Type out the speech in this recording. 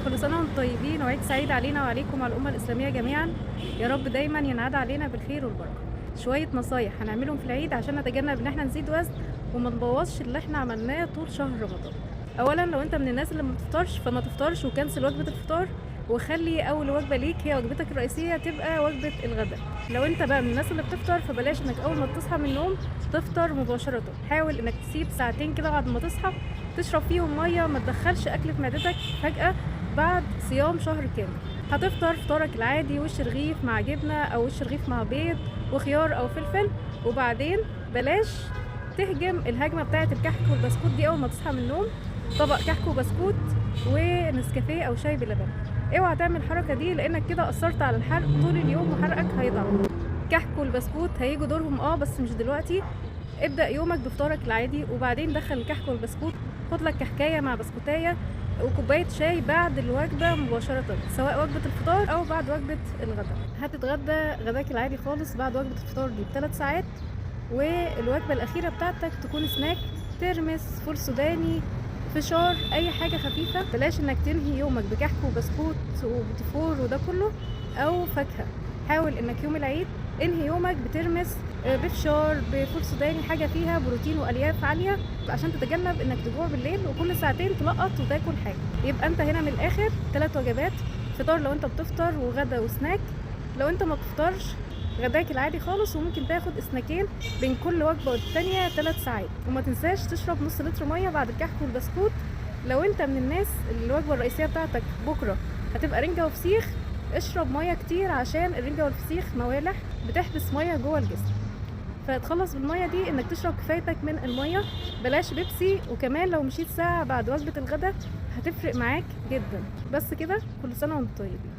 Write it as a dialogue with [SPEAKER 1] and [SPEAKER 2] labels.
[SPEAKER 1] كل سنة وانتم طيبين وعيد سعيد علينا وعليكم وعلى الأمة الإسلامية جميعا. يا رب دايما ينعاد علينا بالخير والبركة. شوية نصايح هنعملهم في العيد عشان نتجنب ان احنا نزيد وزن وما نبوظش اللي احنا عملناه طول شهر رمضان. اولا لو انت من الناس اللي ما بتفطرش فما تفطرش وكنسل وجبة الفطار، وخلي اول وجبة ليك هي وجبتك الرئيسية تبقى وجبة الغداء. لو انت بقى من الناس اللي بتفطر فبلاش انك اول ما تصحى من النوم تفطر مباشرة. حاول انك تسيب ساعتين كده بعد ما تصحى تشرب فيهم مية، ما تدخلش اكل في معدتك فجأة بعد صيام شهر كامل. هتفطر فطارك العادي، وش رغيف مع جبنة او وش رغيف مع بيض وخيار او فلفل، وبعدين بلاش تهجم الهجمة بتاعة الكحك والبسكوت دي اول ما تصحى من النوم. طبق كحك وبسكوت ونسكافيه او شاي بلبن، اوعى تعمل الحركة دي لانك كده اثرت على الحرق طول اليوم وحرقك هيضعف. الكحك والبسكوت هيجوا دورهم بس مش دلوقتي. ابدأ يومك بفطارك العادي وبعدين دخل الكحك والبسكوت. خد لك كحكاية مع بسكوتاية وكوباية شاي بعد الوجبة مباشرة، سواء وجبة الفطار أو بعد وجبة الغداء. هتتغدى غداك العادي خالص بعد وجبة الفطار دي ب3 ساعات، والوجبة الأخيرة بتاعتك تكون سناك، ترمس، فول سوداني، فشار، أي حاجة خفيفة. بلاش إنك تنهي يومك بكحك وبسكوت وبتفور وده كله أو فاكهة. حاول إنك يوم العيد انهي يومك بترمس، بفشار، بفول سوداني، حاجه فيها بروتين والياف عاليه عشان تتجنب انك تجوع بالليل وكل ساعتين تلقط وتاكل حاجه. يبقى انت هنا من الاخر 3 وجبات: فطار لو انت بتفطر، وغدا وسناك لو انت ما بتفطرش، غداك العادي خالص، وممكن تاخد سناكين بين كل وجبه والتانيه 3 ساعات. وما تنساش تشرب نص لتر ميه بعد الكحك والبسكوت. لو انت من الناس اللي الوجبه الرئيسيه بتاعتك بكره هتبقى رنجه وفسيخ، اشرب ميه كتير عشان الرنجة والفسيخ موالح بتحبس ميه جوه الجسم، فتخلص بالميه دي انك تشرب كفايتك من الميه. بلاش بيبسي، وكمان لو مشيت ساعة بعد وجبة الغداء هتفرق معاك جدا. بس كده، كل سنة وانتم طيبين.